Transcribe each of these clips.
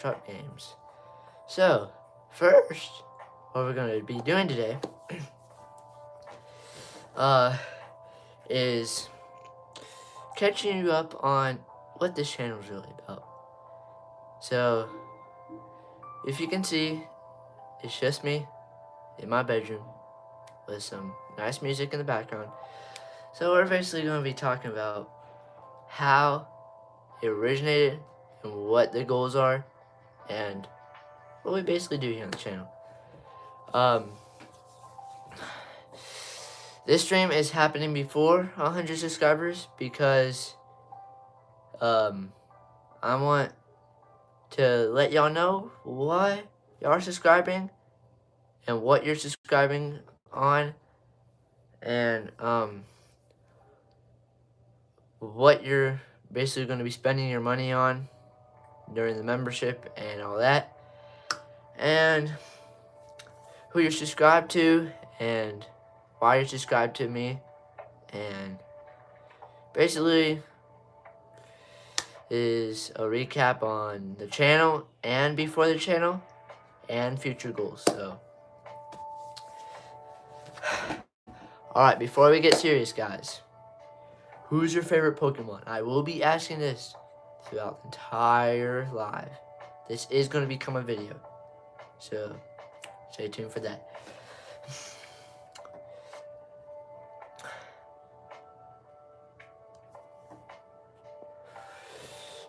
Shop Games. So, first, what we're going to be doing today uh, is catching you up on what this channel is really about. So, if you can see, it's just me in my bedroom with some nice music in the background. So we're basically going to be talking about how it originated and what the goals are and what we basically do here on the channel. This stream is happening before 100 subscribers because I want to let y'all know why y'all are subscribing and what you're subscribing on and what you're basically going to be spending your money on during the membership and all that, and who you're subscribed to and why you're subscribed to me, and basically is a recap on the channel and before the channel and future goals. So alright, before we get serious, guys, who's your favorite Pokemon? I will be asking this throughout the entire live. This is going to become a video, so stay tuned for that.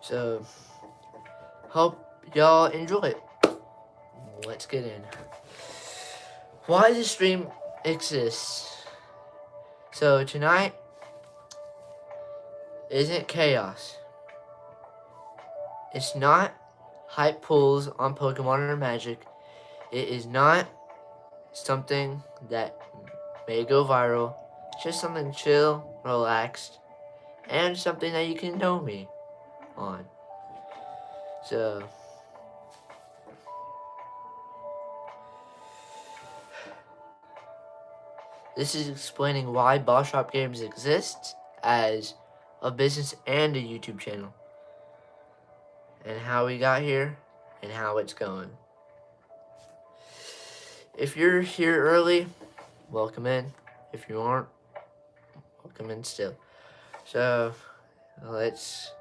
So, hope y'all enjoy it. Let's get in. Why this stream exists. So, tonight isn't chaos. It's not hype pulls on Pokemon or Magic. It is not something that may go viral. It's just something chill, relaxed, and something that you can know me on. So, this is explaining why Boss Shop Games exists as a business and a YouTube channel, and how we got here and how it's going. If you're here early, welcome in. If you aren't, welcome in still. So, let's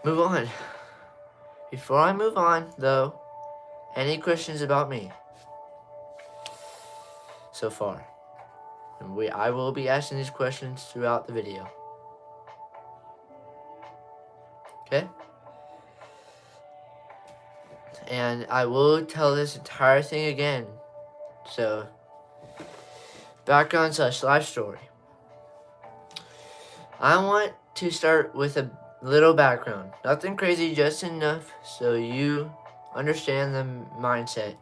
move on. Before I move on, though, any questions about me so far? And I will be asking these questions throughout the video. Okay? And I will tell this entire thing again. So, background / life story. I want to start with a little background. Nothing crazy, just enough so you understand the mindset.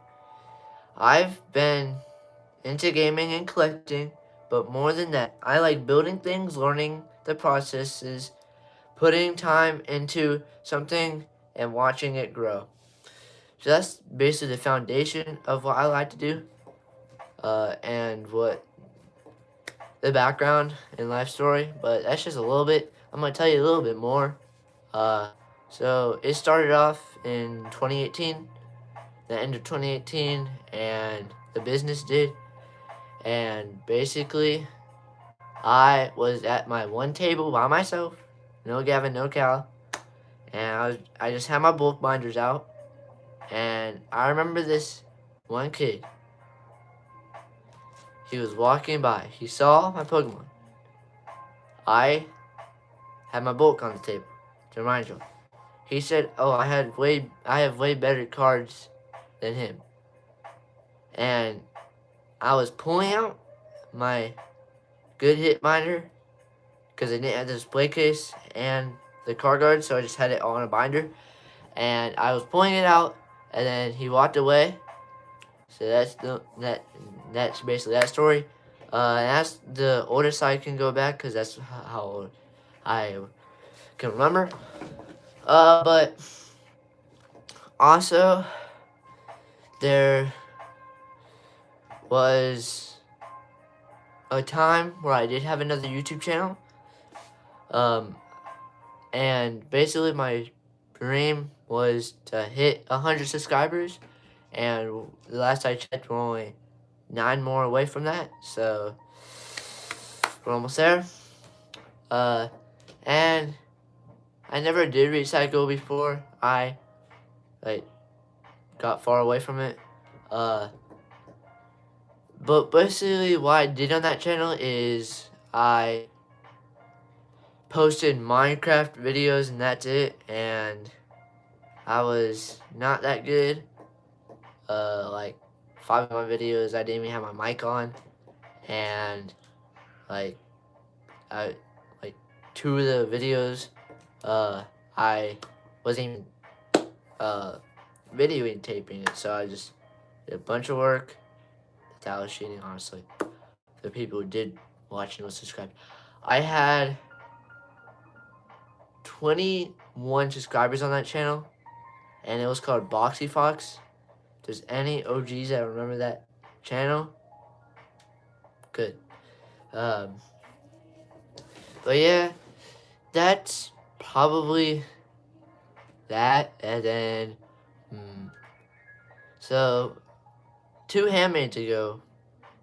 I've been into gaming and collecting, but more than that, I like building things, learning the processes, putting time into something, and watching it grow. So that's basically the foundation of what I like to do, and what the background and life story, but that's just a little bit. I'm going to tell you a little bit more. So it started off in 2018, the end of 2018, and the business did. And basically, I was at my one table by myself, no Gavin, no Cal, and I just had my bulk binders out, and I remember this one kid. He was walking by. He saw my Pokemon. I had my bulk on the table to remind you. He said, "Oh, I have way better cards than him." And I was pulling out my good hit binder because I didn't have the display case and the card guard, so I just had it all in a binder. And I was pulling it out, and then he walked away. So that's basically that story. And that's the oldest I can go back because that's how old I can remember. But also there was a time where I did have another YouTube channel. And basically my dream was to hit 100 subscribers, and the last I checked, we're only 9 more away from that, so we're almost there. And I never did recycle before I got far away from it. But basically what I did on that channel is I posted Minecraft videos and that's it, and I was not that good. Like 5 of my videos I didn't even have my mic on, and like 2 of the videos I wasn't even videoing taping it, so I just did a bunch of work. That was cheating, honestly. The people who did watch and was subscribed. I had 21 subscribers on that channel, and it was called Boxy Fox. If there's any OGs that remember that channel, good. But yeah, that's probably that. And then, so 2 handmaids ago,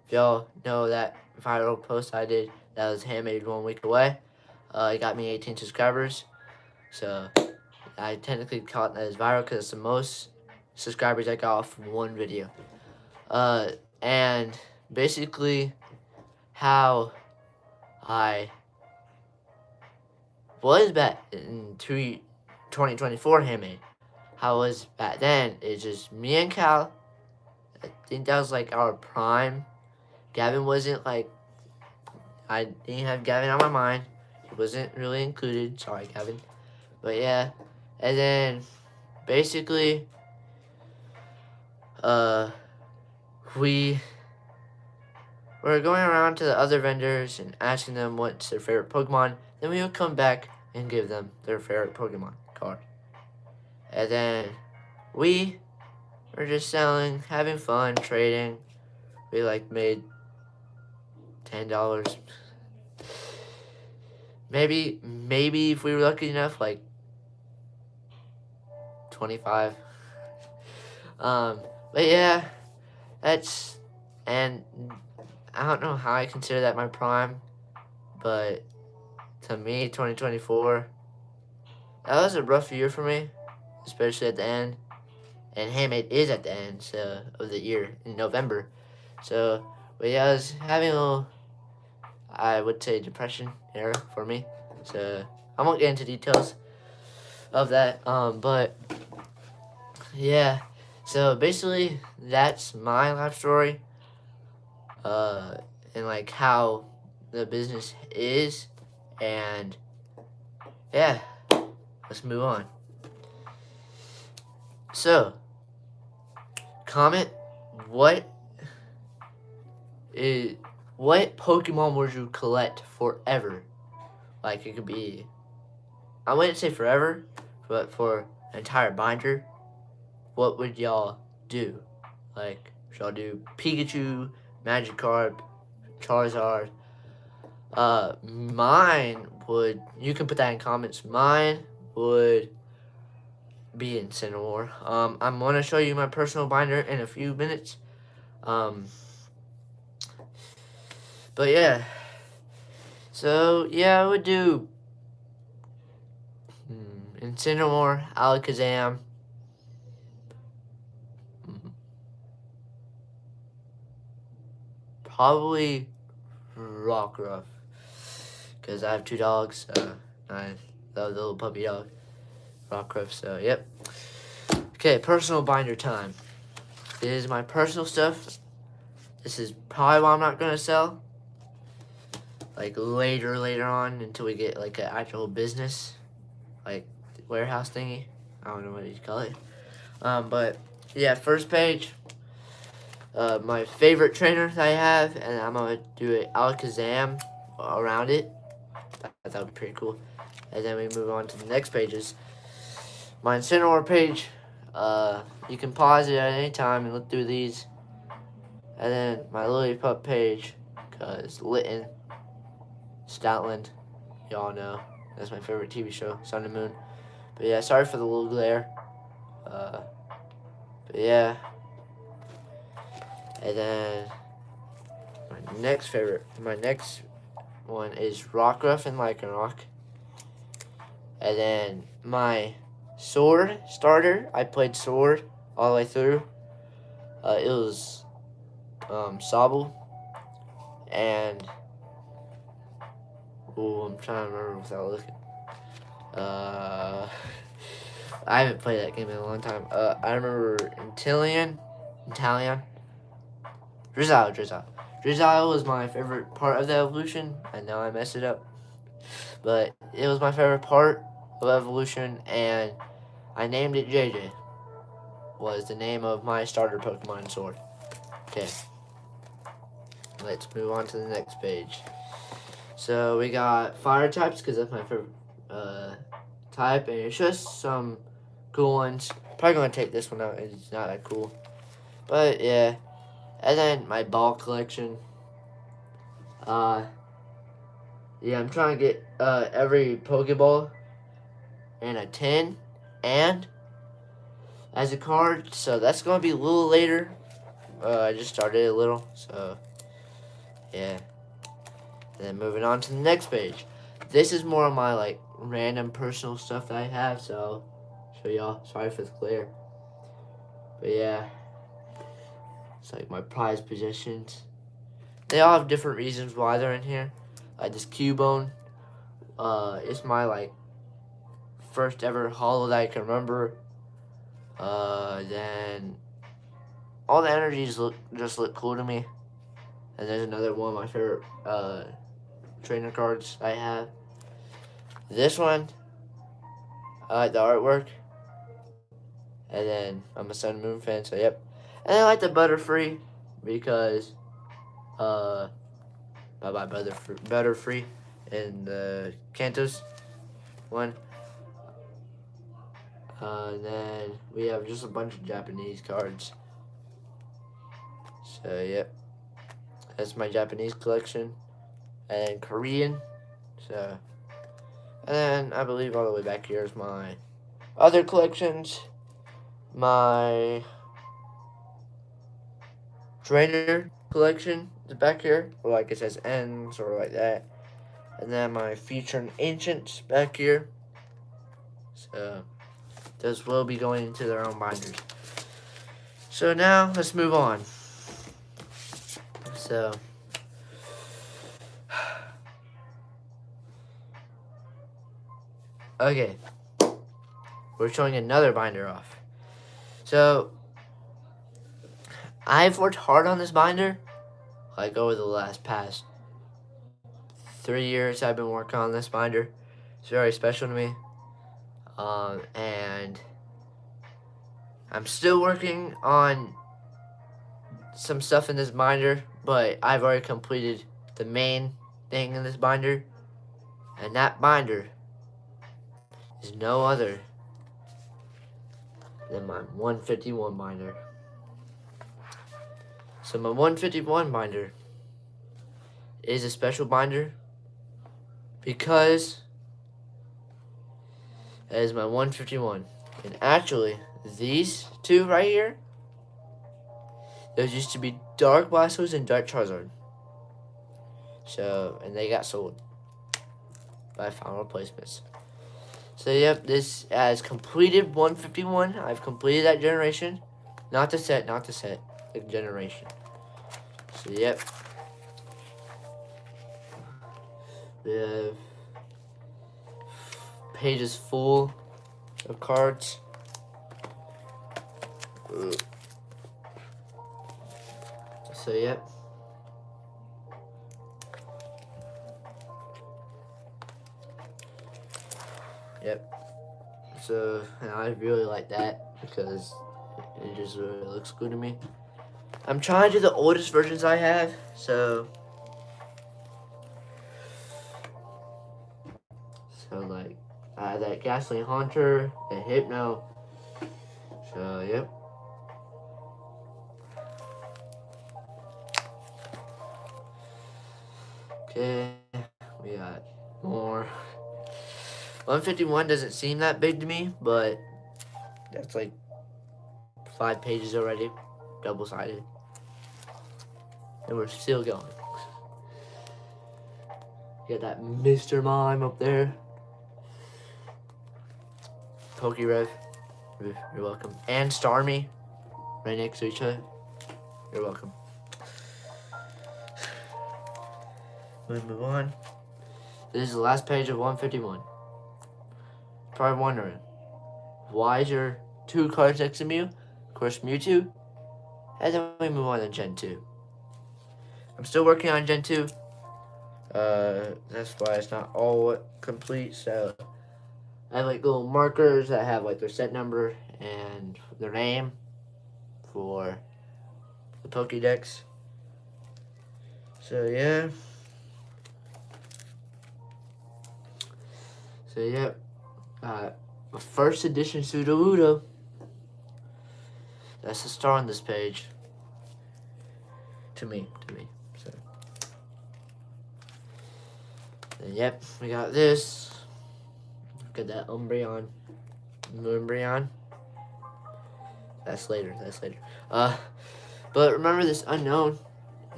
if y'all know that viral post I did, that was handmade 1 week away. It got me 18 subscribers, so I technically caught that as viral because it's the most subscribers I got from 1 video. And basically how I was back in 2024 handmade. How I was back then is just me and Cal. I think that was like our prime. Gavin wasn't like, I didn't have Gavin on my mind. He wasn't really included. Sorry, Gavin. But yeah, and then basically, we were going around to the other vendors and asking them what's their favorite Pokemon. Then we would come back and give them their favorite Pokemon card. And then we were just selling, having fun, trading. We made $10. Maybe if we were lucky enough, 25. But yeah, and I don't know how I consider that my prime, but to me, 2024, that was a rough year for me, especially at the end. And handmade is at the end of the year in November. So, but yeah, I was having a little, I would say, depression era for me. So I won't get into details of that. But yeah. So basically, that's my life story. And how the business is, and yeah, let's move on. So, comment what Pokemon would you collect forever? It could be, I wouldn't say forever, but for an entire binder, what would y'all do? Should y'all do Pikachu, Magikarp, Charizard? Mine would, you can put that in comments, mine would be Incineroar. I'm going to show you my personal binder in a few minutes. But yeah. So, yeah, I would do Incineroar, Alakazam, probably Rockruff, because I have 2 dogs. I love the little puppy dog, Rockruff, so yep. Okay, personal binder time. This is my personal stuff. This is probably what I'm not going to sell. Later on, until we get an actual business, warehouse thingy. I don't know what you call it. But yeah, first page. My favorite trainer that I have, and I'm gonna do an Alakazam around it. That would be pretty cool. And then we move on to the next pages. My Incineroar page. You can pause it at any time and look through these. And then my Lillipup page, cause Litten, Stoutland, y'all know. That's my favorite TV show, Sun and Moon. But yeah, sorry for the little glare. But yeah. And then my next one is Rockruff and Lycanroc. And then my sword starter, I played sword all the way through. It was Sobble. And I'm trying to remember without looking. I haven't played that game in a long time. I remember Inteleon. Drizzile was my favorite part of the evolution. I know I messed it up. But it was my favorite part of evolution, and I named it JJ. Was the name of my starter Pokemon sword. Okay. Let's move on to the next page. So we got fire types, because that's my favorite type, and it's just some cool ones. Probably going to take this one out, it's not that cool. But yeah. And then my ball collection. Yeah, I'm trying to get every Pokeball and a tin and as a card, so that's going to be a little later. I just started a little, so yeah. And then moving on to the next page. This is more of my like random personal stuff that I have, so I'll show y'all. Sorry if it's clear. But yeah. It's like my prized possessions. They all have different reasons why they're in here. Like this Cubone. It's my like first ever holo that I can remember. Then all the energies just look cool to me. And there's another one of my favorite trainer cards I have. This one, I like the artwork. And then I'm a Sun and Moon fan, so yep. And I like the Butterfree because bye Butterfree and the Kantos one. And then we have just a bunch of Japanese cards. So yep. That's my Japanese collection. And then Korean. So and then I believe all the way back here is my other collections. My trainer collection is back here, or like it says ends or like that. And then my future and ancients back here. So those will be going into their own binders. So now let's move on. So okay, we're showing another binder off. So I've worked hard on this binder, like over the past 3 years. I've been working on this binder. It's very special to me, and I'm still working on some stuff in this binder, but I've already completed the main thing in this binder, and that binder is no other than my 151 binder. So my 151 binder is a special binder because it is my 151. And actually, these two right here, those used to be Dark Blastoise and Dark Charizard. So, and they got sold by final replacements. So yep, this has completed 151. I've completed that generation. Not the set, the generation. So yep. We have pages full of cards. So yep. Yep. So and I really like that because it just really looks good to me. I'm trying to do the oldest versions I have, so like I have that Gasoline Haunter, the Hypno. So yep. Okay, we got more. 151 doesn't seem that big to me, but that's like 5 pages already, double-sided. And we're still going. Got that Mr. Mime up there. PokeRev, you're welcome. And Starmie, right next to each other. You're welcome. We'll move on. This is the last page of 151. Probably wondering, why is there 2 cards next to Mew? Of course, Mewtwo. And then we move on to Gen 2. I'm still working on Gen 2. That's why it's not all complete. So I have like little markers that have like their set number and their name for the Pokédex. So yeah. First edition Sudowoodo. That's the star on this page. To me. So. And yep, we got this. Got that Umbreon. That's later. But remember, this unknown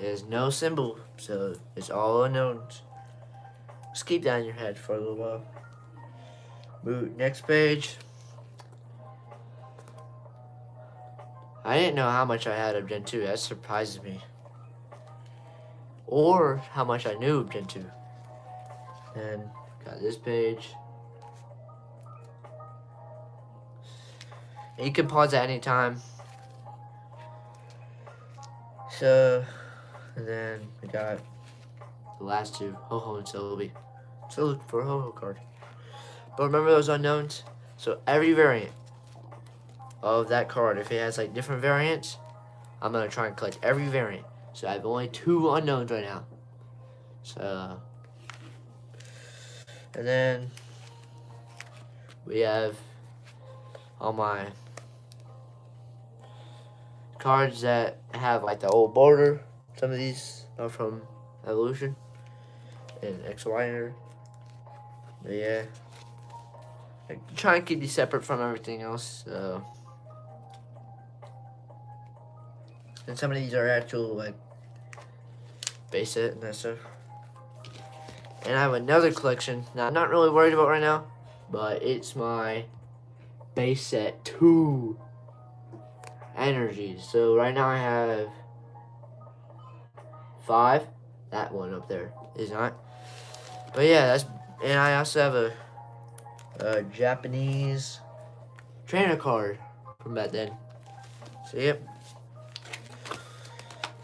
is no symbol, so it's all unknowns. Just keep that in your head for a little while. Move next page. I didn't know how much I had of Gen 2. That surprises me. Or how much I knew of Gen 2. And got this page. And you can pause at any time. So, and then we got the last 2, Ho-Oh and Celebi. So look for a Ho-Oh card. But remember those unknowns? So every variant of that card, if it has like different variants, I'm gonna try and collect every variant. So I have only 2 unknowns right now. So, and then we have all my cards that have like the old border. Some of these are from Evolution and XY. But yeah, I try and keep these separate from everything else. So, and some of these are actual like base set and that stuff. And I have another collection that I'm not really worried about right now, but it's my base set 2 energies. So right now I have 5. That one up there is not. But yeah, that's, and I also have a Japanese trainer card from back then. So yep.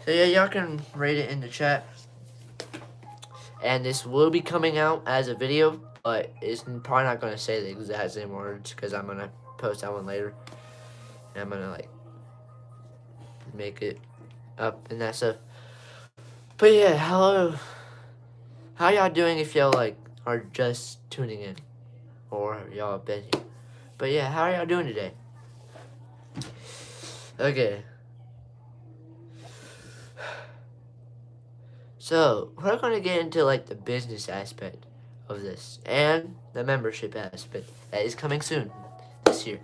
So yeah, y'all can rate it in the chat. And this will be coming out as a video, but it's probably not going to say the exact same words because I'm going to post that one later. And I'm going to like make it up and that stuff. But yeah, hello. How y'all doing if y'all like are just tuning in? Or y'all been here? But yeah, how are y'all doing today? Okay. So, we're going to get into like the business aspect of this and the membership aspect that is coming soon this year.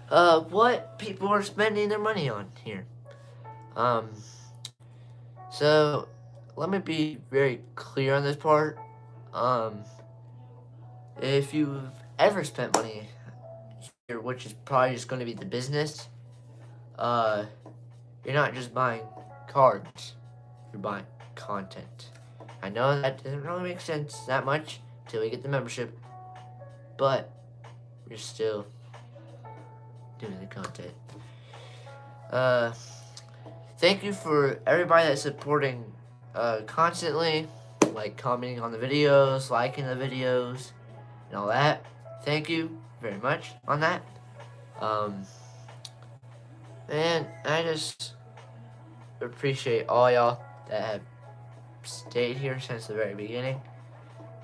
What people are spending their money on here. So let me be very clear on this part. If you've ever spent money here, which is probably just going to be the business, you're not just buying cards, you're buying content. I know that doesn't really make sense that much until we get the membership, but you're still doing the content. Thank you for everybody that's supporting constantly, like commenting on the videos, liking the videos, and all that. Thank you very much on that. And I just appreciate all y'all that have stayed here since the very beginning.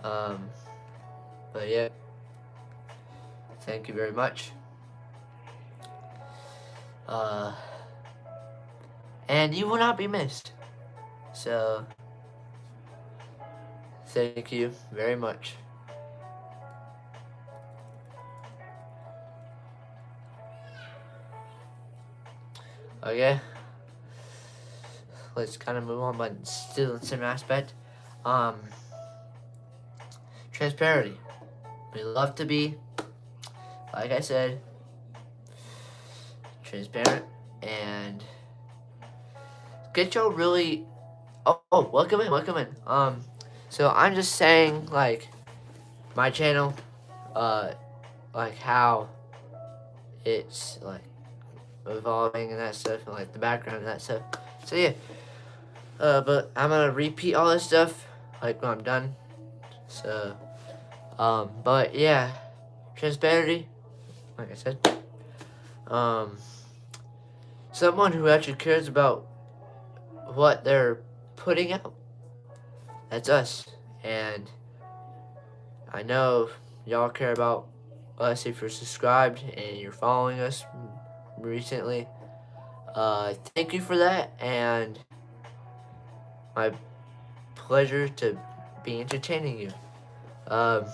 But yeah, thank you very much. And you will not be missed. So, thank you very much. Okay, let's kind of move on, but still in the same aspect. Transparency. We love to be, like I said, transparent and get y'all really. Oh, welcome in, welcome in. So I'm just saying, like, my channel, like how it's like evolving and that stuff, and like the background and that stuff. So yeah, but I'm gonna repeat all this stuff like when I'm done. So, but yeah, transparency, like I said, someone who actually cares about what they're putting out. That's us, and I know y'all care about us if you're subscribed and you're following us recently. Thank you for that, and my pleasure to be entertaining you. So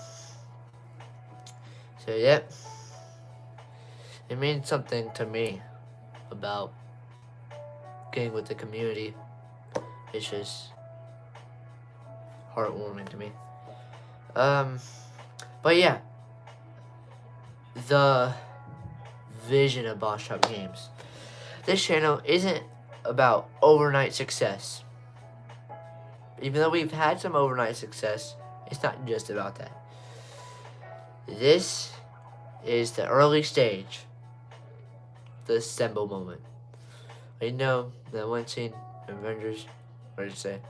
yep, it means something to me about getting with the community. It's just heartwarming to me. But yeah, the vision of Boss Shop Games. This channel isn't about overnight success. Even though we've had some overnight success, it's not just about that. This is the early stage, the assemble moment. I know that one scene, Avengers, what did it say?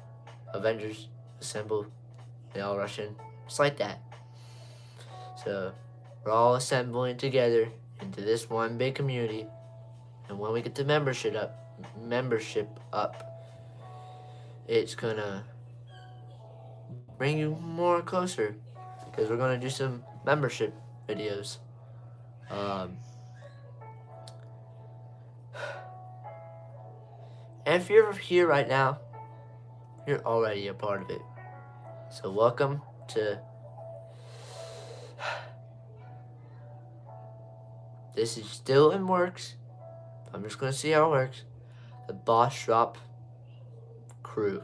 Avengers assemble, they all rush in. It's like that. So we're all assembling together into this one big community, and when we get the membership up, it's gonna bring you more closer, because we're gonna do some membership videos. And if you're here right now, you're already a part of it. So welcome to. This is still in works. I'm just gonna see how it works. The Boss Shop crew.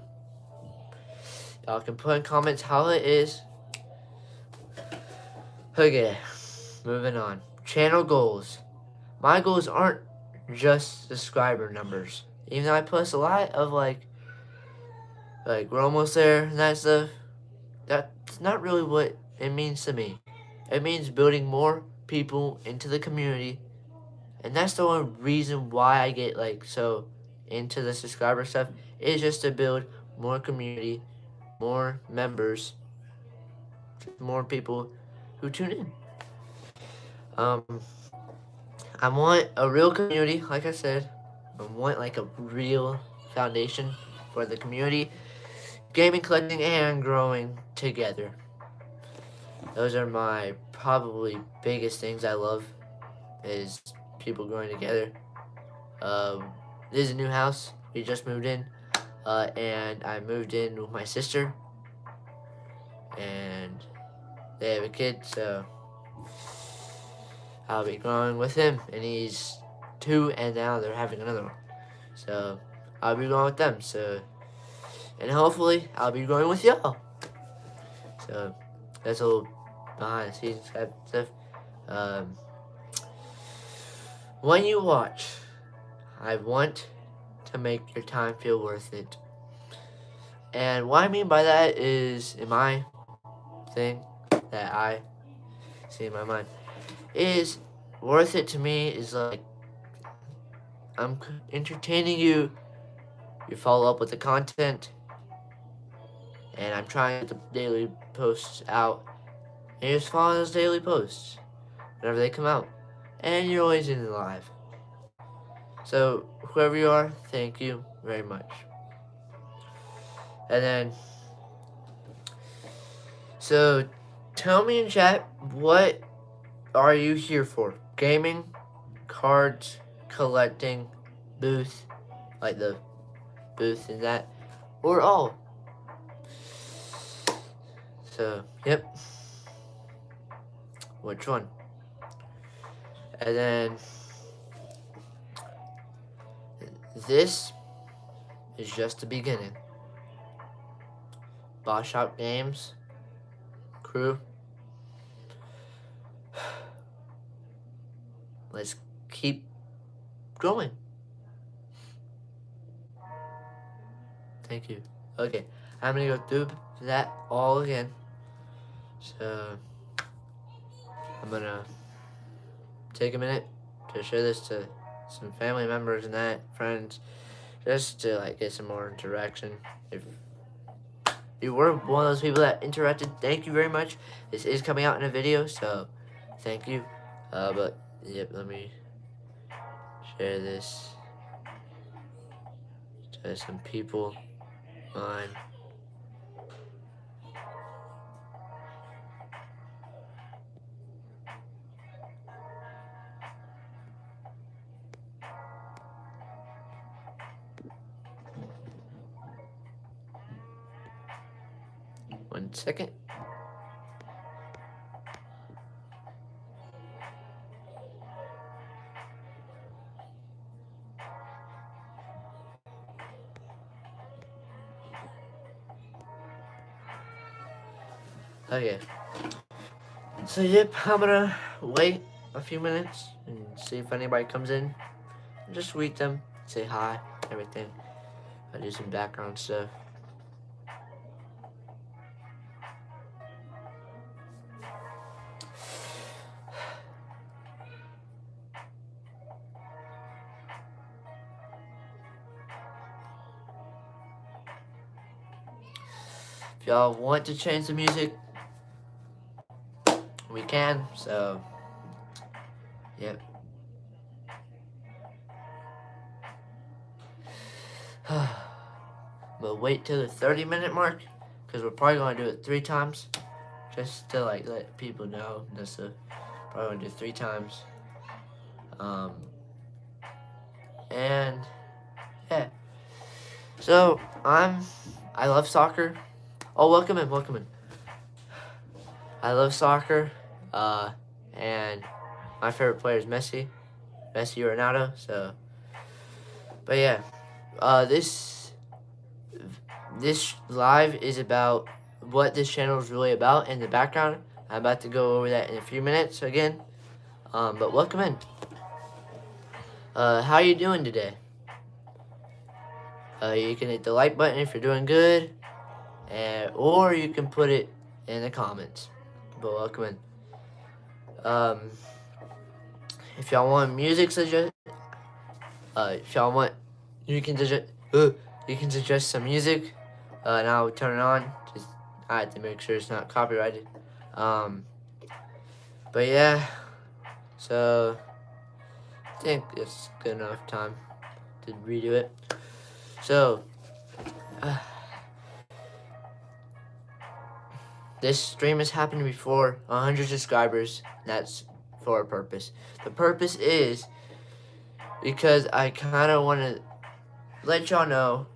Y'all can put in comments how it is. Okay, moving on. Channel goals. My goals aren't just subscriber numbers. Even though I post a lot of like we're almost there and that stuff, that's not really what it means to me. It means building more people into the community, and that's the only reason why I get like so into the subscriber stuff, is just to build more community, more members, more people who tune in. I want a real community, like I said. I want like a real foundation for the community, gaming, collecting, and growing together. Those are my probably biggest things I love, is people growing together. This is a new house. We just moved in, and I moved in with my sister, and they have a kid, so I'll be growing with him, and he's 2, and now they're having another one. So I'll be going with them. So, and hopefully I'll be going with y'all. So that's a little behind the scenes stuff. When you watch, I want to make your time feel worth it. And what I mean by that is, in my thing that I see in my mind, is worth it to me is like I'm entertaining you, you follow up with the content, and I'm trying to get the daily posts out, and you just follow those daily posts whenever they come out, and you're always in live. So whoever you are, thank you very much. And then, so tell me in chat, what are you here for? Gaming, cards, collecting, booth, like the booth and that, or all? So, yep. Which one? And then this is just the beginning. Boss Shop Games crew, let's keep growing. Thank you. Okay, I'm gonna go through that all again. So I'm gonna take a minute to share this to some family members and that, friends, just to like get some more interaction. If you were one of those people that interacted, thank you very much. This is coming out in a video, so thank you. But yep, let me share this to some people. Mine. One second. Okay. So yep, I'm gonna wait a few minutes and see if anybody comes in. Just greet them, say hi, everything. I do some background stuff. If y'all want to change the music, we can. So yep. But wait till the 30-minute mark, because we're probably gonna do it 3 times, just to like let people know. That's probably gonna do 3 times. And yeah. So I love soccer. Oh, welcome in, welcome in. I love soccer. And my favorite player is Messi or Ronaldo. So, but yeah, this live is about what this channel is really about in the background. I'm about to go over that in a few minutes again. But welcome in. How you doing today? You can hit the like button if you're doing good, or you can put it in the comments. But welcome in. If y'all want music suggest, if y'all want, you can suggest some music, and I'll turn it on. Just I have to make sure it's not copyrighted. But yeah, so I think it's good enough time to redo it. So, this stream has happened before 100 subscribers. That's for a purpose. The purpose is because I kind of want to let y'all know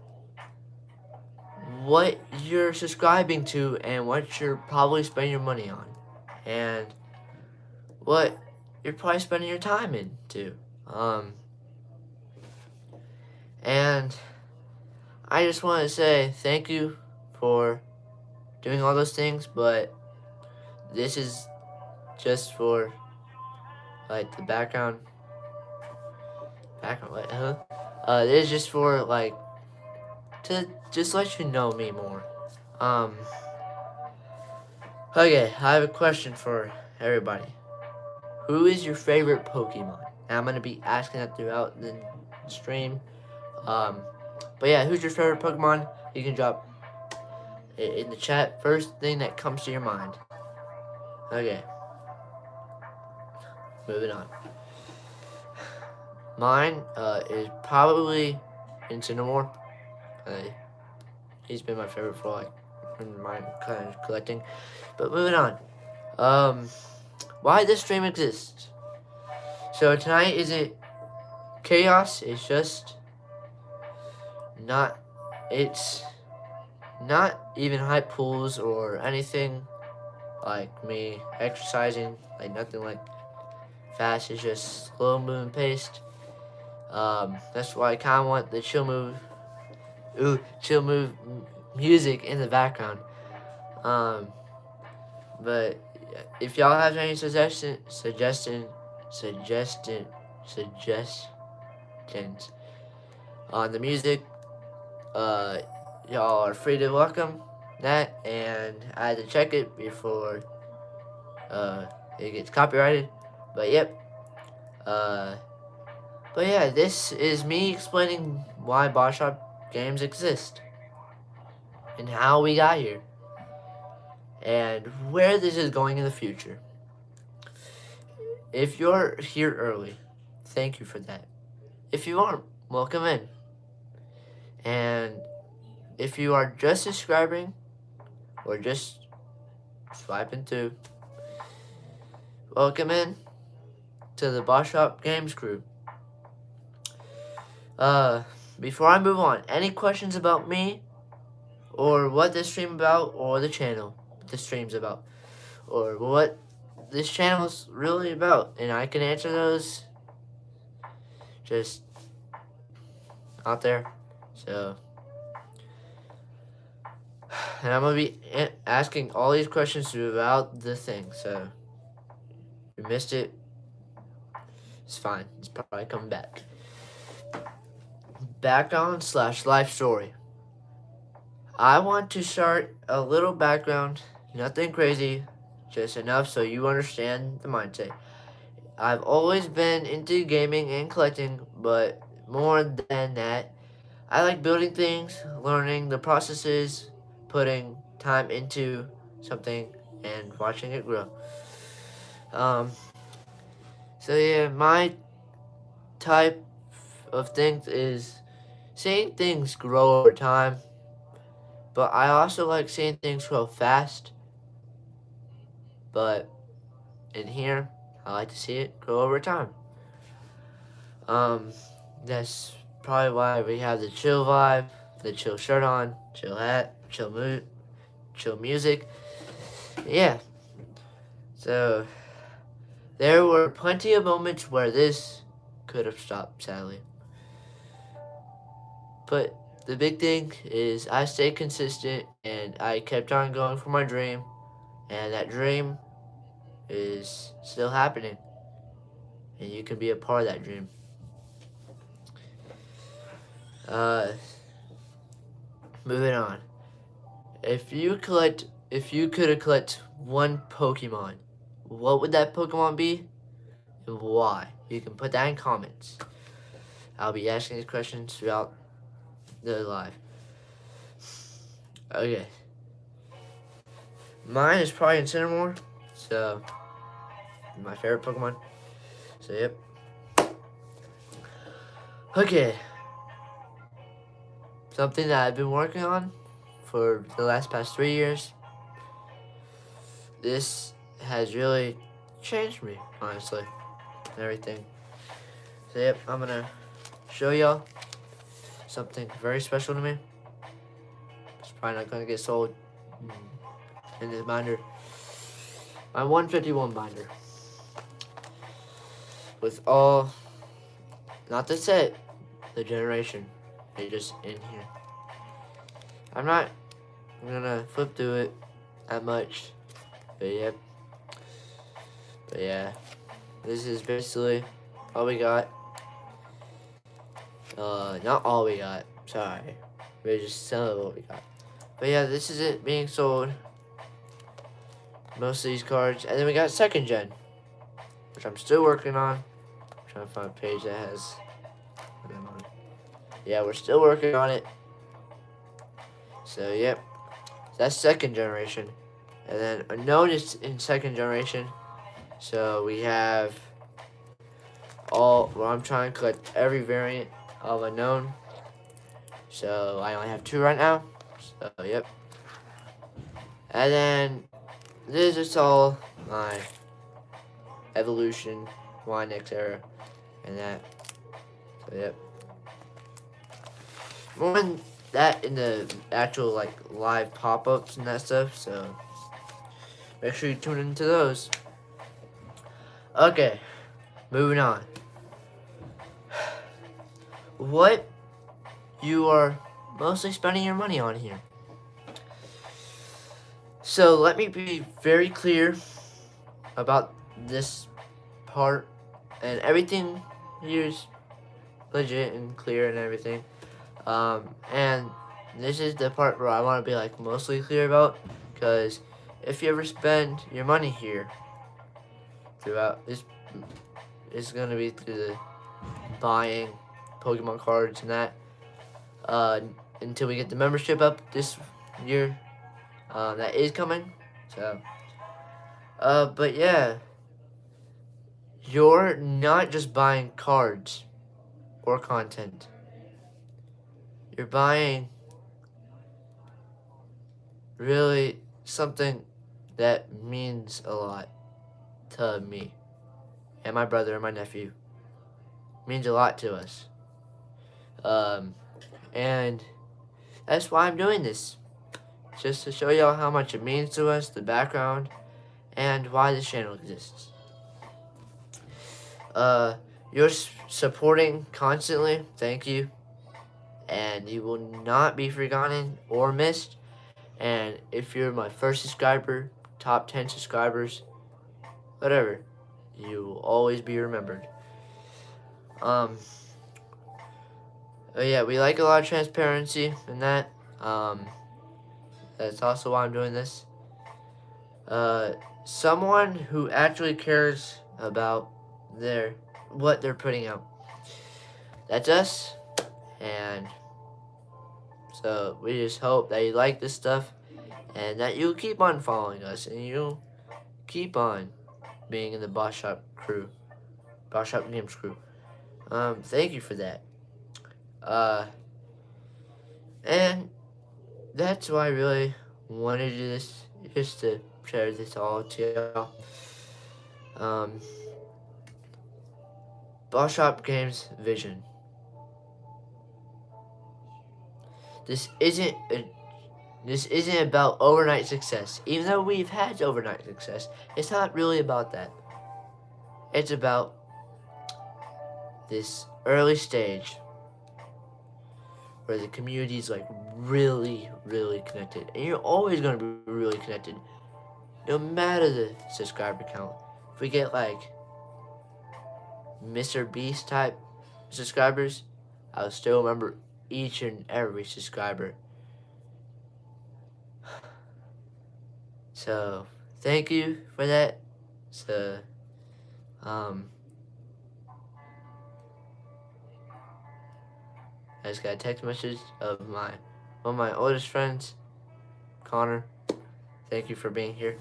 what you're subscribing to and what you're probably spending your money on, and what you're probably spending your time into. And I just want to say thank you for doing all those things, but this is just for like the background. What? This is just for like to just let you know me more. Okay, I have a question for everybody. Who is your favorite Pokemon? And I'm gonna be asking that throughout the stream. But yeah, who's your favorite Pokemon? You can drop it in the chat. First thing that comes to your mind. Okay. Moving on. Mine is probably Incineroar. He's been my favorite for like in my kind of collecting. But moving on. Why this stream exists? So tonight isn't chaos. It's just not. It's not even hype pools or anything like me exercising. Like nothing like fast. It's just slow moving paced. That's why I kind of want the chill move music in the background. Um, but if y'all have any suggestions on the music, uh, y'all are free to welcome that, and I had to check it before it gets copyrighted. But yep, but yeah, this is me explaining why Boss Shop games exist and how we got here and where this is going in the future. If you're here early, thank you for that. If you aren't, welcome in. And if you are just subscribing or just swiping through, welcome in to the Boss Shop Games crew. Before I move on, any questions about me or what this stream about or the channel the stream's about or what this channel's really about, and I can answer those just out there. So, and I'm gonna be asking all these questions throughout the thing. So, if you missed it, it's fine. It's probably coming back. Background / life story. I want to start a little background, nothing crazy, just enough so you understand the mindset. I've always been into gaming and collecting, but more than that, I like building things, learning the processes, putting time into something, and watching it grow. So yeah, my type of things is seeing things grow over time, but I also like seeing things grow fast. But in here, I like to see it grow over time. That's probably why we have the chill vibe, the chill shirt on, chill hat, chill mood, chill music. Yeah. So there were plenty of moments where this could have stopped, sadly. But the big thing is I stayed consistent and I kept on going for my dream, and that dream is still happening, and you can be a part of that dream. Moving on. If you could collect one Pokemon, what would that Pokemon be, and why? You can put that in comments. I'll be asking these questions throughout the live. Okay. Mine is probably Incineroar, so my favorite Pokemon. So yep. Okay. Something that I've been working on for the past 3 years. This has really changed me, honestly, and everything. So yep, I'm gonna show y'all something very special to me. It's probably not gonna get sold in this binder. My 151 binder. With all, not the set, the generation. They just in here. I'm not gonna flip through it that much. But yep. But yeah. This is basically all we got. Not all we got. Sorry. But just some of what we got. But yeah, this is it being sold. Most of these cards. And then we got second gen, which I'm still working on. I'm trying to find a page that has them on. Yeah, we're still working on it. So yep. That's second generation. And then unknown is in second generation. So we have I'm trying to collect every variant of unknown. So I only have 2 right now. So yep. And then this is all my evolution, next era, and that. So yep. More than that in the actual like live pop-ups and that stuff. So make sure you tune into those. Okay, moving on. what you are mostly spending your money on here. So let me be very clear about this part, and everything here's legit and clear and everything. And this is the part where I want to be like mostly clear about, because if you ever spend your money here throughout this, it's gonna be through the buying Pokemon cards and that. Until we get the membership up this year, that is coming. So, but yeah, you're not just buying cards or content. You're buying really something that means a lot to me and my brother and my nephew. Means a lot to us. And that's why I'm doing this. Just to show y'all how much it means to us, the background, and why this channel exists. You're supporting constantly. Thank you. And you will not be forgotten or missed. And if you're my first subscriber, top 10 subscribers, whatever, you will always be remembered. Yeah, we like a lot of transparency in that. That's also why I'm doing this. Someone who actually cares about what they're putting out. That's us. And so we just hope that you like this stuff and that you keep on following us and you keep on being in the Boss Shop crew. Boss Shop Games crew. Thank you for that. And that's why I really wanted to do this, just to share this all to y'all. Boss Shop Games vision. This isn't about overnight success. Even though we've had overnight success, it's not really about that. It's about this early stage where the community is like really, really connected. And you're always going to be really connected, no matter the subscriber count. If we get like Mr. Beast type subscribers, I'll still remember each and every subscriber. So thank you for that. So I just got a text message of one of my oldest friends, Connor. Thank you for being here.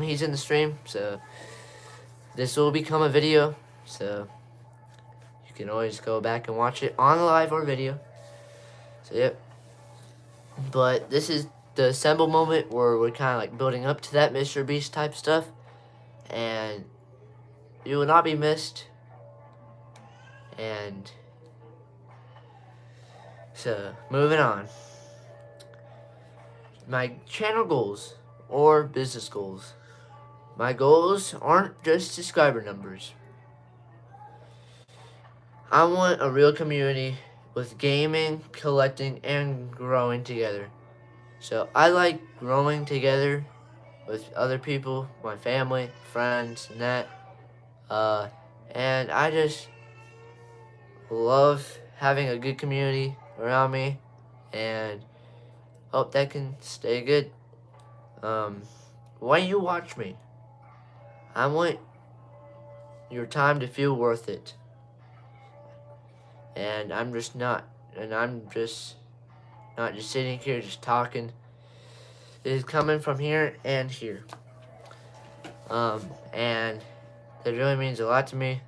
He's in the stream, so this will become a video, so you can always go back and watch it on the live or video. So yep. But this is the assemble moment where we're kind of like building up to that Mr. Beast type stuff, and you will not be missed. And so moving on, my channel goals or business goals. My goals aren't just subscriber numbers. I want a real community with gaming, collecting, and growing together. So I like growing together with other people, my family, friends, and that. And I just love having a good community around me, and hope that can stay good. When you watch me, I want your time to feel worth it. And I'm just not sitting here just talking. It is coming from here and here. And that really means a lot to me.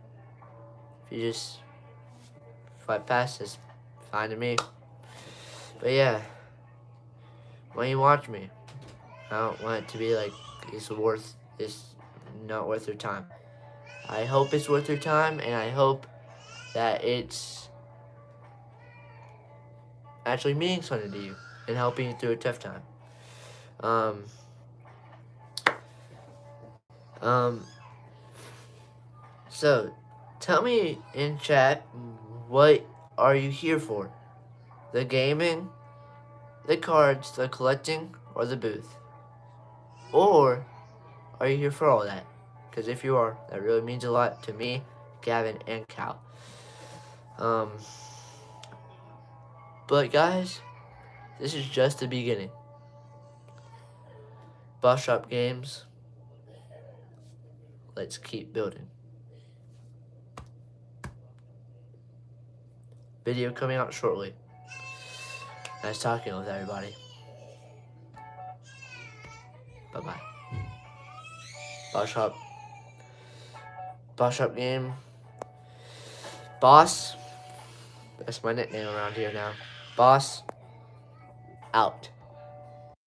If I pass, it's fine to me. But yeah, when you watch me, I don't want it to be like it's not worth your time. I hope it's worth your time, and I hope that it's actually meaning something to you and helping you through a tough time. So tell me in chat, what are you here for? The gaming, the cards, the collecting, or the booth? Or are you here for all that? Because if you are, that really means a lot to me, Gavin, and Cal. But guys, this is just the beginning. Boss Shop Games, let's keep building. Video coming out shortly. Nice talking with everybody. Bye-bye. Boss Shop Game. Boss. That's my nickname around here now. Boss. Out.